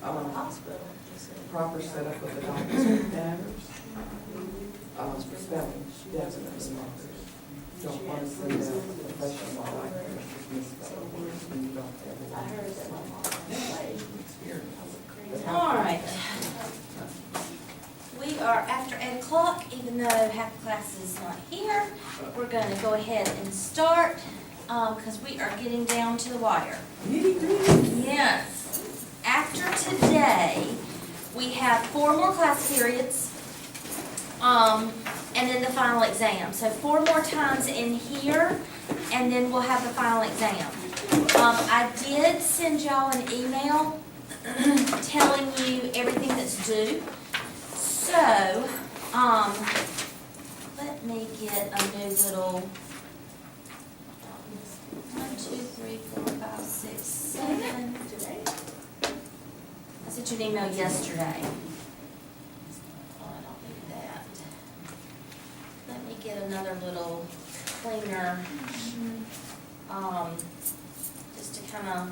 Hospital. proper setup of the doctors and matters. Spelling, definitely matters. Don't want to send out a professional like misspelling when you don't I have heard that my mom was experience. All right. We are after 8 o'clock, even though half the class is not here. We're going to go ahead and start because we are getting down to the wire. Yes. After today, we have 4 more class periods and then the final exam. So 4 more times in here, and then we'll have the final exam. I did send y'all an email telling you everything that's due. So, let me get a new little 1, 2, 3, 4, 5, 6, 7. today. I sent you an email yesterday. Oh, I don't need that. Let me get another little cleaner, just to kind of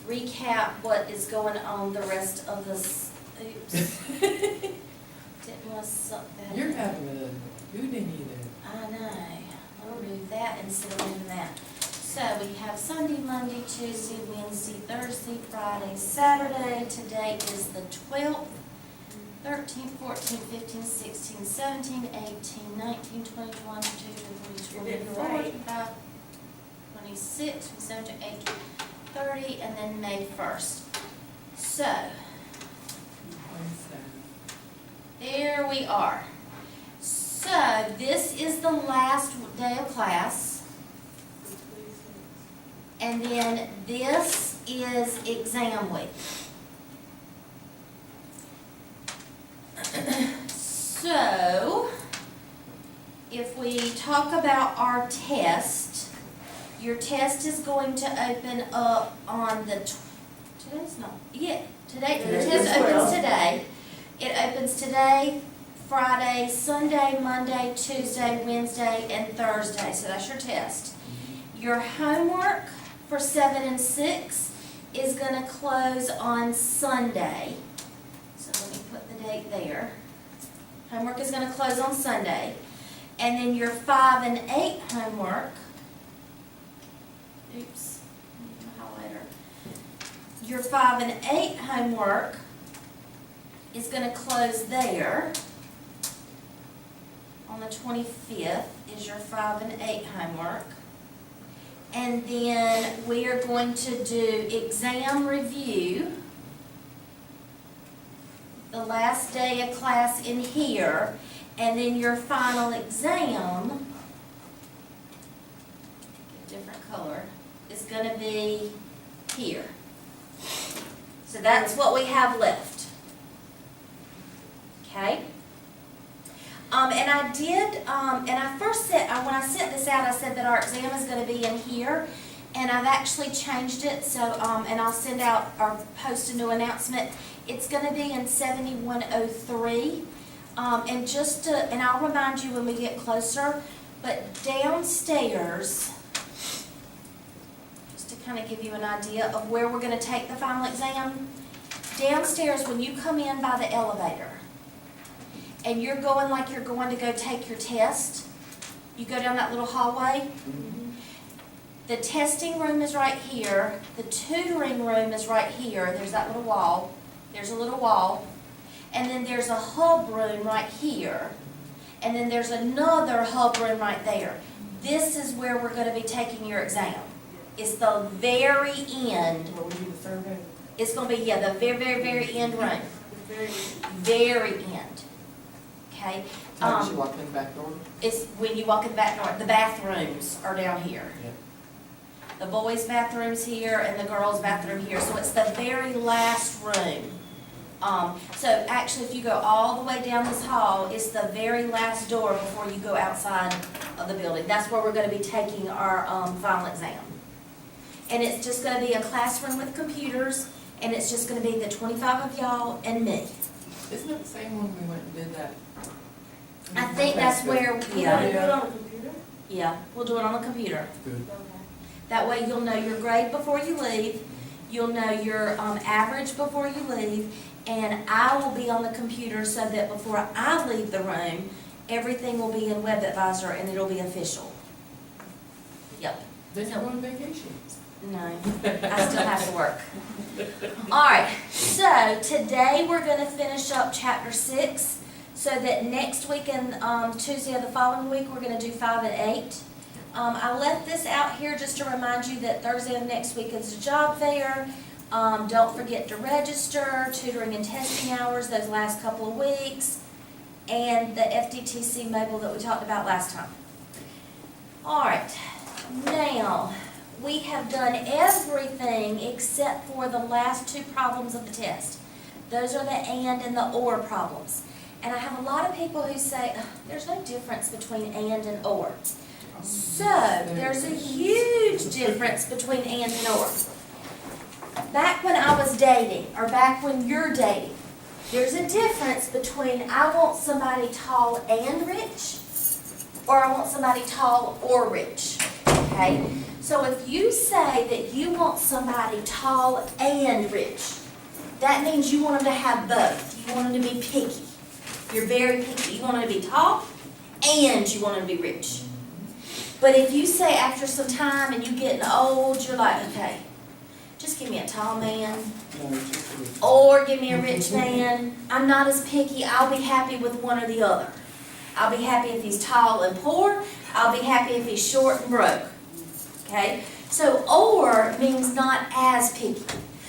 recap what is going on the rest of this. Oops. Didn't want to suck that. You're in. having a Houdini there. I know. I'll remove that instead of moving that. So we have Sunday, Monday, Tuesday, Wednesday, Thursday, Friday, Saturday. Today is the 12th, 13, 14, 15, 16, 17, 18, 19, 20, 21, 22, 23, 24, 25, 26, 27, 28, 30, and then May 1st. So, there we are. So, this is the last day of class. And then this is exam week. So, if we talk about our test, your test is going to open up on the, today's not, yeah, today, the test opens today. It opens today, Friday, Sunday, Monday, Tuesday, Wednesday, and Thursday. So that's your test. Your homework for 7 and 6 is going to close on Sunday. So let me put the date there. Homework is going to close on Sunday. And then your 5 and 8 homework, oops, I need my highlighter. Your 5 and 8 homework is going to close there. On the 25th is your 5 and 8 homework. And then we are going to do exam review the last day of class in here, and then your final exam, different color, is going to be here. So that's what we have left. Okay? And I did, and I first said, when I sent this out, I said that our exam is going to be in here, and I've actually changed it, so, and I'll send out or post a new announcement. It's going to be in 7103, and just to, and I'll remind you when we get closer, but downstairs, just to kind of give you an idea of where we're going to take the final exam, downstairs when you come in by the elevator, and you're going like you're going to go take your test, you go down that little hallway. The testing room is right here. The tutoring room is right here. There's that little wall. There's a little wall. And then there's a hub room right here. And then there's another hub room right there. This is where we're going to be taking your exam. It's the very end. What would be the survey? It's going to be, yeah, the very, very, very end room. Very end. Okay? As you walk in the back door? It's when you walk in the back door. The bathrooms are down here. Yeah. The boys' bathroom's here and the girls' bathroom here. So it's the very last room. So actually, if you go all the way down this hall, it's the very last door before you go outside of the building. That's where we're going to be taking our final exam. And it's just going to be a classroom with computers, and it's just going to be the 25 of y'all and me. Isn't it the same when we went and did that? I think that's where, You yeah, want to do it on a computer? yeah, we'll do it on the computer. Good. Okay. That way you'll know your grade before you leave. You'll know your average before you leave, and I will be on the computer so that before I leave the room, everything will be in Web Advisor and it'll be official. Yep. Then you're on vacation. No, I still have to work. All right, so today we're going to finish up chapter 6, so that next week and Tuesday of the following week we're going to do 5 and 8. I left this out here just to remind you that Thursday of next week is a job fair. Don't forget to register, tutoring and testing hours those last couple of weeks, and the FDTC mobile that we talked about last time. All right, now we have done everything except for the last 2 problems of the test. Those are the and the or problems. And I have a lot of people who say, there's no difference between and or. So, there's a huge difference between and or. Back when I was dating, or back when you're dating, there's a difference between I want somebody tall and rich, or I want somebody tall or rich, okay? So if you say that you want somebody tall and rich, that means you want them to have both. You want them to be picky. You're very picky. You want them to be tall and you want them to be rich. But if you say after some time and you're getting old, you're like, okay, just give me a tall man or give me a rich man. I'm not as picky. I'll be happy with one or the other. I'll be happy if he's tall and poor. I'll be happy if he's short and broke. Okay? So or means not as picky.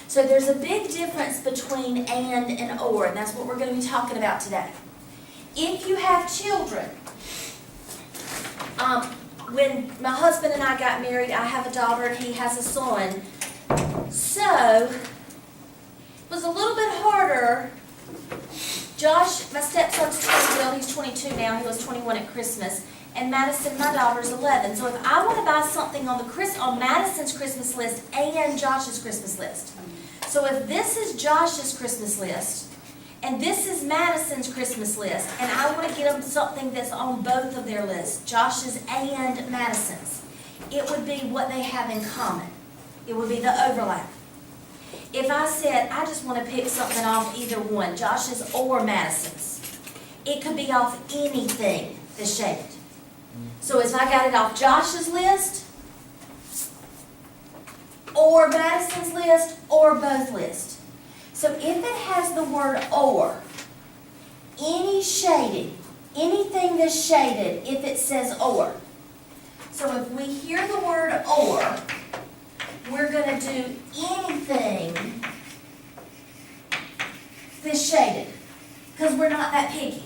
So there's a big difference between and or, and that's what we're going to be talking about today. If you have children, when my husband and I got married, I have a daughter and he has a son. So it was a little bit harder. Josh, my stepson's 20, well, he's 22 now. He was 21 at Christmas. And Madison, my daughter's 11. So if I want to buy something on Madison's Christmas list and Josh's Christmas list. So if this is Josh's Christmas list, and this is Madison's Christmas list, and I want to get them something that's on both of their lists, Josh's and Madison's, it would be what they have in common. It would be the overlap. If I said, I just want to pick something off either one, Josh's or Madison's, it could be off anything that's shaded. So if I got it off Josh's list, or Madison's list, or both lists. So if it has the word or, any shading, anything that's shaded, if it says or. So if we hear the word or, we're going to do anything that's shaded, because we're not that picky.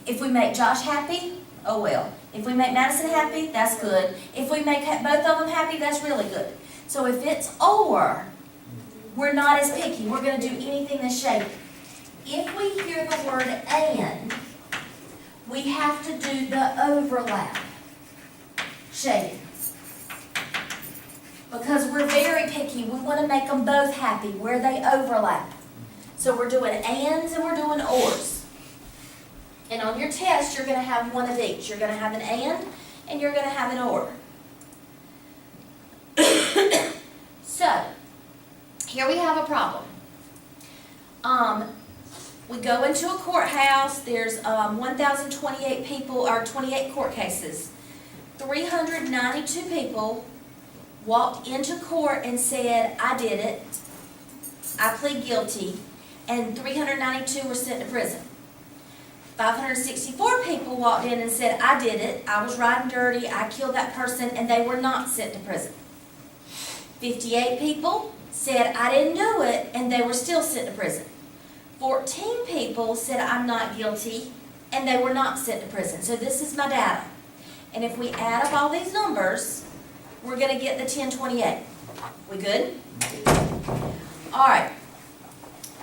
If we make Josh happy, oh well. If we make Madison happy, that's good. If we make both of them happy, that's really good. So if it's or, we're not as picky. We're going to do anything that's shaded. If we hear the word and, we have to do the overlap shading. Because we're very picky. We want to make them both happy where they overlap. So we're doing ands and we're doing ors. And on your test, you're going to have one of each. You're going to have an and you're going to have an or. So, here we have a problem. We go into a courthouse. There's 1,028 people, or 28 court cases. 392 people walked into court and said, I did it. I plead guilty. And 392 were sent to prison. 564 people walked in and said, I did it. I was riding dirty. I killed that person, and they were not sent to prison. 58 people said, I didn't do it, and they were still sent to prison. 14 people said, I'm not guilty, and they were not sent to prison. So this is my data. And if we add up all these numbers, we're going to get the 1028. We good? All right.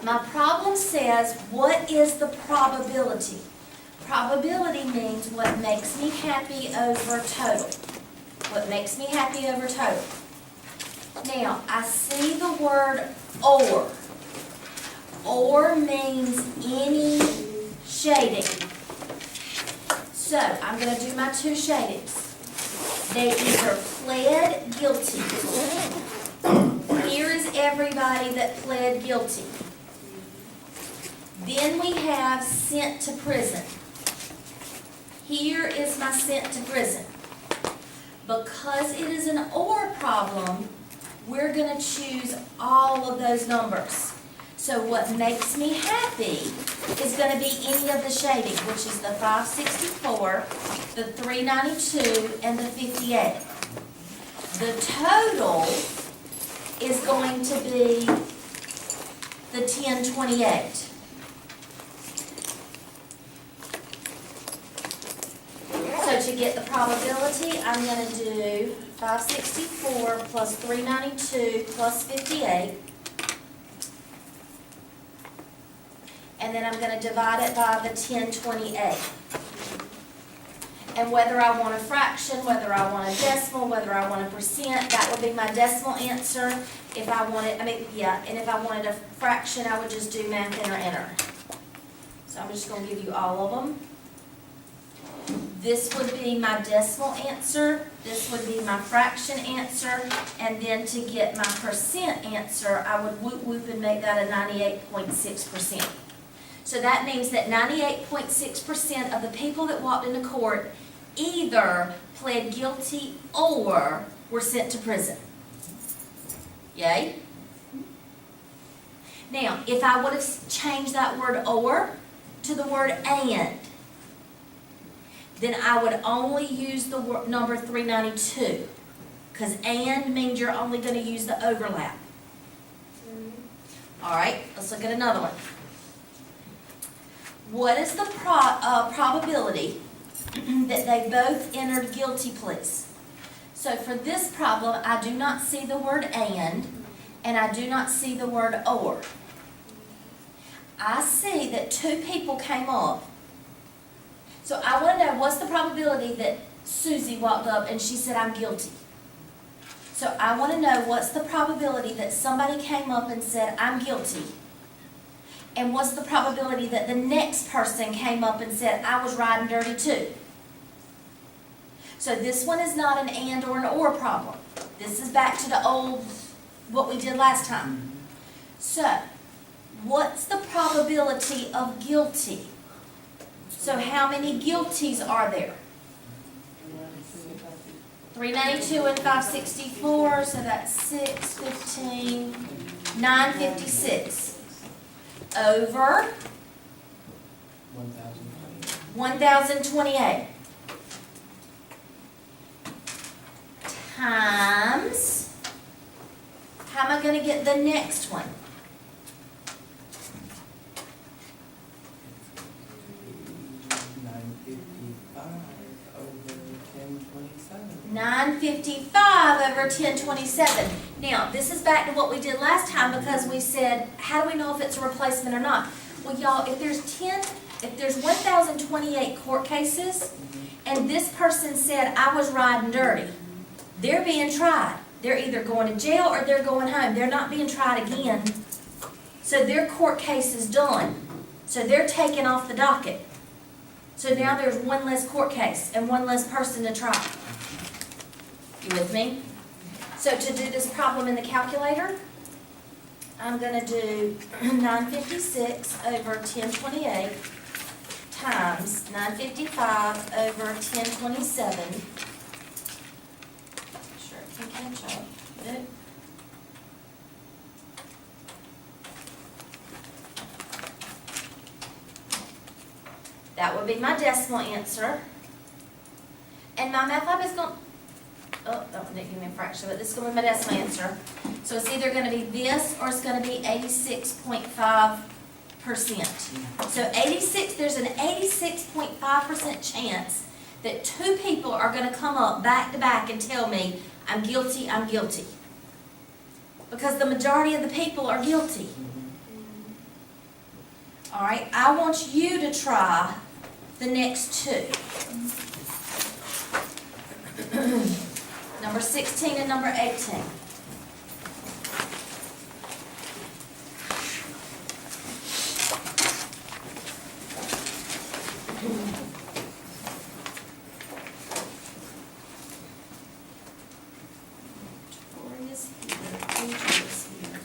My problem says, what is the probability? Probability means what makes me happy over total. What makes me happy over total. Now, I see the word or. Or means any shading. So, I'm going to do my 2 shadings. They either pled guilty. Here is everybody that pled guilty. Then we have sent to prison. Here is my sent to prison. Because it is an or problem, we're going to choose all of those numbers. So what makes me happy is going to be any of the shading, which is the 564, the 392, and the 58. The total is going to be the 1028. So to get the probability, I'm going to do 564 plus 392 plus 58. And then I'm going to divide it by the 1028. And whether I want a fraction, whether I want a decimal, whether I want a percent, that would be my decimal answer. If I wanted, and if I wanted a fraction, I would just do math enter. So I'm just going to give you all of them. This would be my decimal answer, this would be my fraction answer, and then to get my percent answer, I would whoop whoop and make that a 98.6%. So that means that 98.6% of the people that walked into court either pled guilty or were sent to prison. Yay? Now, if I would have changed that word or to the word and, then I would only use the number 392, because and means you're only going to use the overlap. All right, let's look at another one. What is the probability that they both entered guilty pleas? So for this problem, I do not see the word and I do not see the word or. I see that two people came up. So I want to know, what's the probability that Susie walked up and she said, I'm guilty? So I want to know, what's the probability that somebody came up and said, I'm guilty? And what's the probability that the next person came up and said, I was riding dirty too? So this one is not an and or an or problem. This is back to the old, what we did last time. So, what's the probability of guilty? So how many guilties are there? 392 and 564, so that's 6, 15, 956. Over 1,028. Times, how am I going to get the next one? 955 over 1027. Now, this is back to what we did last time, because we said, how do we know if it's a replacement or not? Well, y'all, if there's 1,028 court cases, and this person said, I was riding dirty, they're being tried. They're either going to jail or they're going home. They're not being tried again. So their court case is done. So they're taken off the docket. So now there's one less court case and one less person to try. You with me? So to do this problem in the calculator, I'm going to do 956 over 1028 times 955 over 1027. Sure, I can catch up. Good. That would be my decimal answer. And my math lab is going to, that didn't give me a fraction, but this is going to be my decimal answer. So it's either going to be this or it's going to be 86.5%. So there's an 86.5% chance that two people are going to come up back to back and tell me, I'm guilty, I'm guilty. Because the majority of the people are guilty. All right, I want you to try the next two. Number 16 and number 18. Victoria's here, Angela's here,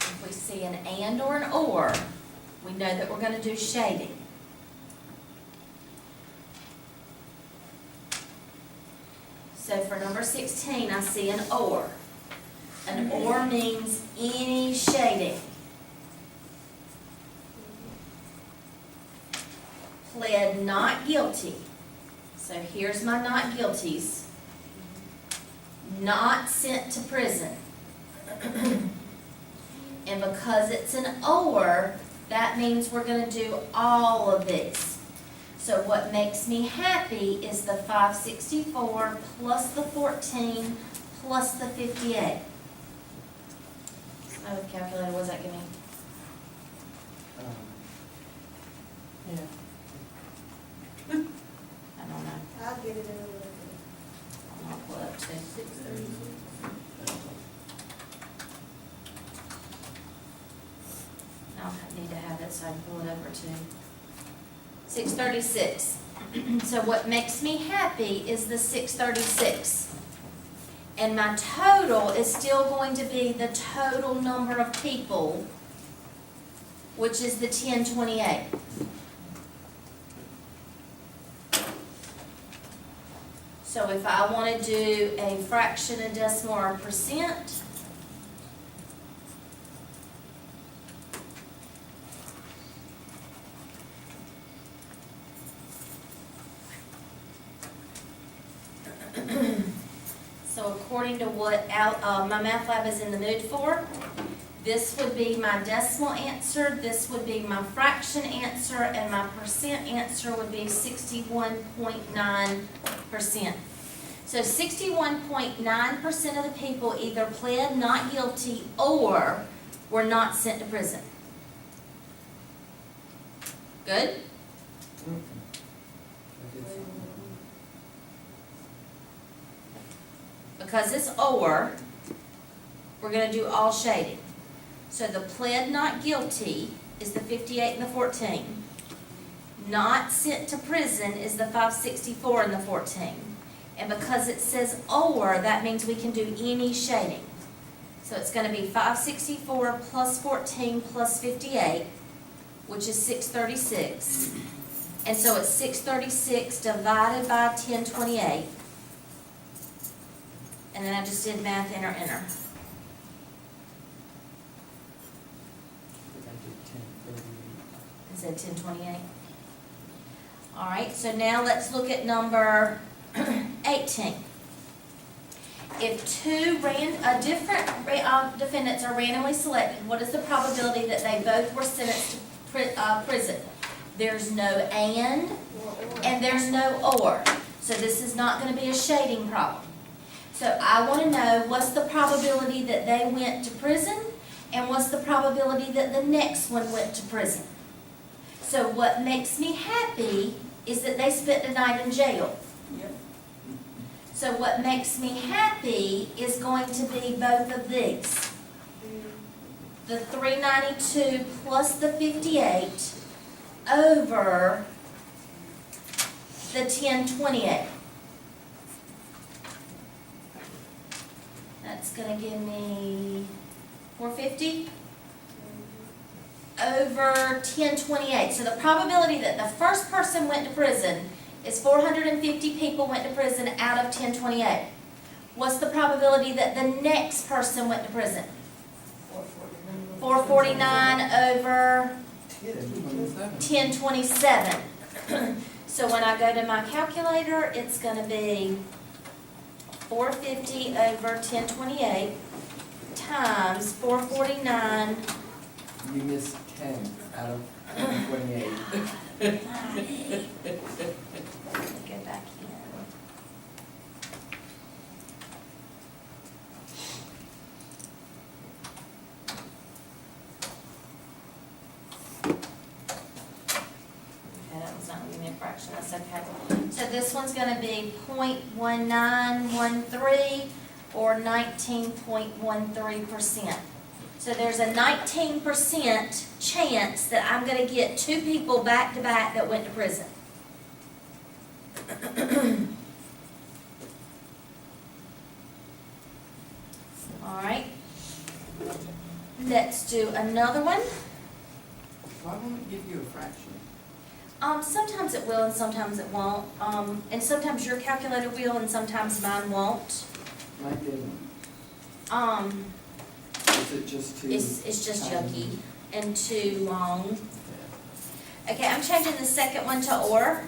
If we see an and or an or, we know that we're gonna do shading. So for number 16, I see an or. An or means any shading. Pled not guilty. So here's my not guilties. Not sent to prison. And because it's an or, that means we're gonna do all of these. So what makes me happy is the 564 plus the 14 plus the 58. Oh, calculator, what does that give me? Yeah. I don't know. I'll get it in a little bit. I'll pull it up too. 6:36. I'll need to have it so I can pull it over too. 636. So what makes me happy is the 636. And my total is still going to be the total number of people, which is the 1028. So if I want to do a fraction, a decimal, or a percent, so according to what my math lab is in the mood for, this would be my decimal answer, this would be my fraction answer, and my percent answer would be 61.9%. So 61.9% of the people either pled not guilty or were not sent to prison. Good? Because it's or, we're gonna do all shading. So the pled not guilty is the 58 and the 14. Not sent to prison is the 564 and the 14. And because it says or, that means we can do any shading. So it's gonna be 564 plus 14 plus 58, which is 636. And so it's 636 divided by 1028. And then I just did math, enter, enter. It said 1028. All right, so now let's look at number 18. If two different defendants are randomly selected, what is the probability that they both were sentenced to prison? There's no and there's no or. So this is not going to be a shading problem. So I want to know what's the probability that they went to prison and what's the probability that the next one went to prison. So what makes me happy is that they spent a night in jail. Yep. So what makes me happy is going to be both of these. The 392 plus the 58 over the 1028. That's going to give me 450 over 1028. So the probability that the first person went to prison is 450 people went to prison out of 1028. What's the probability that the next person went to prison? 449 over 1027. So when I go to my calculator, it's going to be 450 over 1028 times 449. You missed 10 out of 28. Let me go back in. Okay, that was not giving me a fraction, that's okay. So this one's gonna be 0.1913 or 19.13%. So there's a 19% chance that I'm gonna get 2 people back to back that went to prison. All right. Let's do another one. Why won't it give you a fraction? Sometimes it will and sometimes it won't. And sometimes your calculator will and sometimes mine won't. Mine didn't. Is it just too? It's just tiny? yucky and too long. Yeah. Okay, I'm changing the second one to or.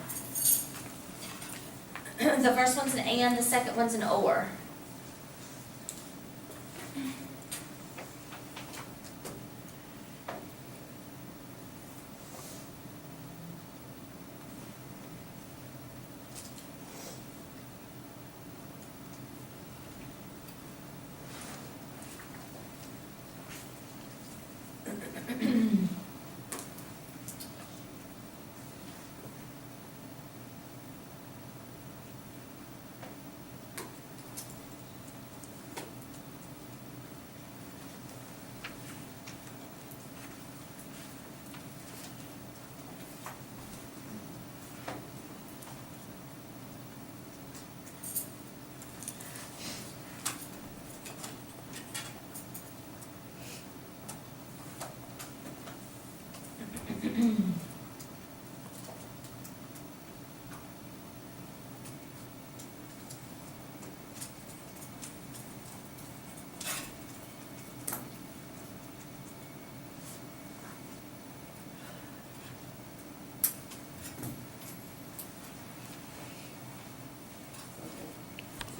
The first one's an and, the second one's an or.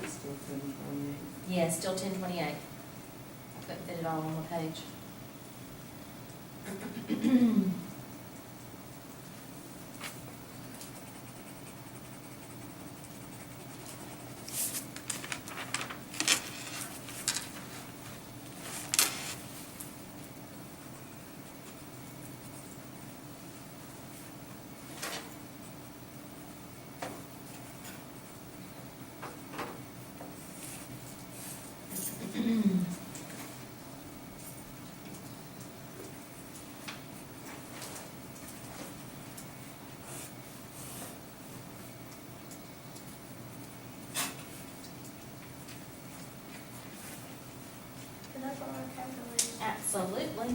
Is it still 1028? Yeah, it's still 1028. I couldn't fit it all on the page. Can I borrow a calculator? Absolutely.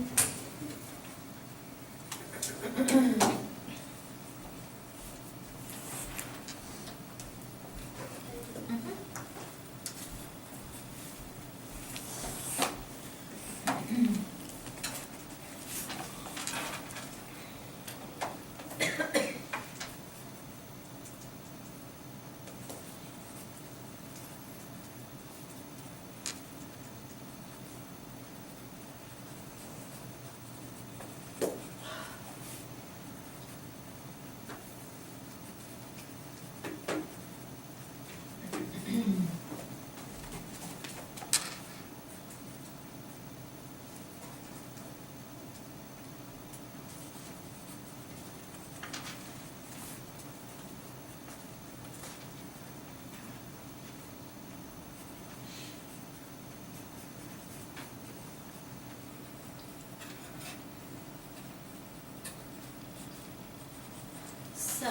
So,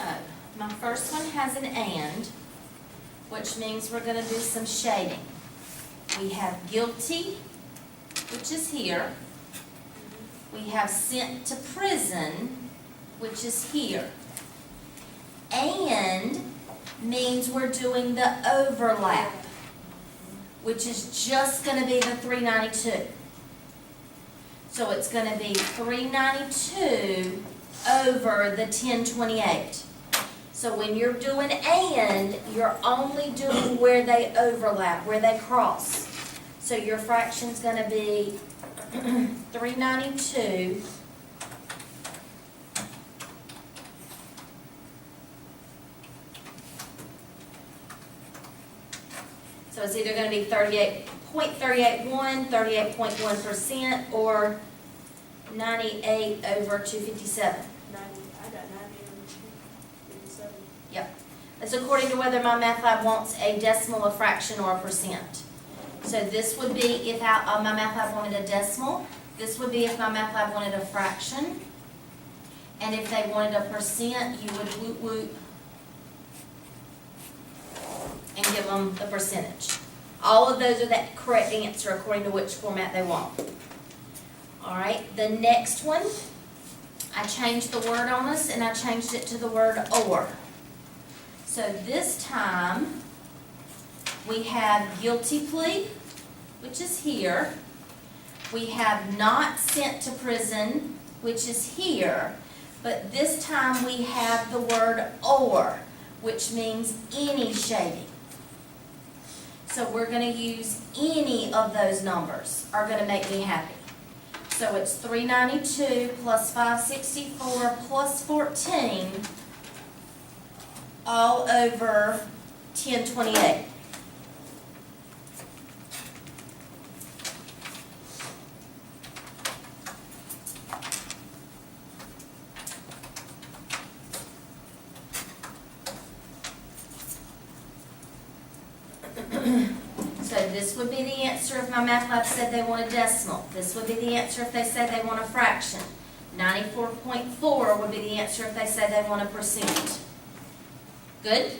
my first one has an and, which means we're gonna do some shading. We have guilty, which is here. We have sent to prison, which is here. And means we're doing the overlap, which is just gonna be the 392. So it's gonna be 392 over the 1028. So when you're doing and, you're only doing where they overlap, where they cross. So your fraction's gonna be 392 so it's either gonna be 38.381, 38.1%, or 98 over 257. 90, I got 90 over 57. Yep. That's according to whether my math lab wants a decimal, a fraction, or a percent. So this would be if my math lab wanted a decimal. This would be if my math lab wanted a fraction. And if they wanted a percent, you would whoop whoop and give them the percentage. All of those are the correct answer according to which format they want. All right, the next one, I changed the word on us and I changed it to the word or. So this time, we have guilty plea, which is here. We have not sent to prison, which is here. But this time we have the word or, which means any shading. So we're going to use any of those numbers are going to make me happy. So it's 392 plus 564 plus 14 all over 1028. So this would be the answer if my math lab said they want a decimal. This would be the answer if they said they want a fraction. 94.4 would be the answer if they said they want a percent. Good?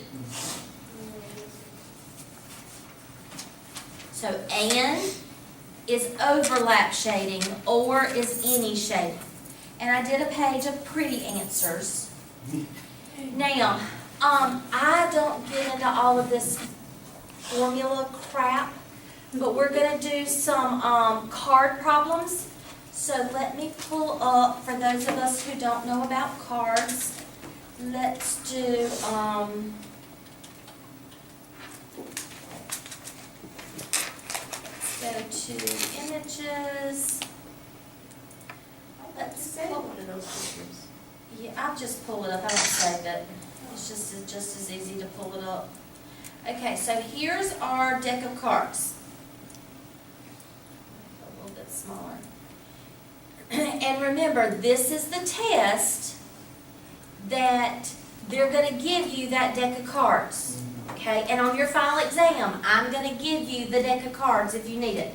So and is overlap shading, or is any shading. And I did a page of pretty answers. Now, I don't get into all of this formula crap, but we're going to do some card problems. So let me pull up, for those of us who don't know about cards, let's do, let's go to images. Let's Save pull, one of those pictures. yeah, I'll just pull it up, I don't save it. It's just as easy to pull it up. Okay, so here's our deck of cards. A little bit smaller. And remember, this is the test that they're going to give you that deck of cards. Okay, and on your final exam, I'm going to give you the deck of cards if you need it.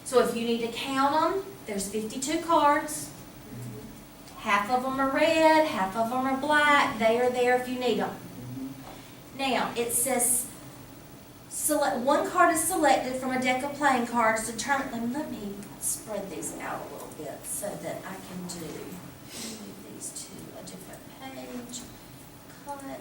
So if you need to count them, there's 52 cards. Half of them are red, half of them are black. They are there if you need them. Now, it says, select one card is selected from a deck of playing cards. Determine. Let me spread these out a little bit so that I can do. Move these to a different page. Cut.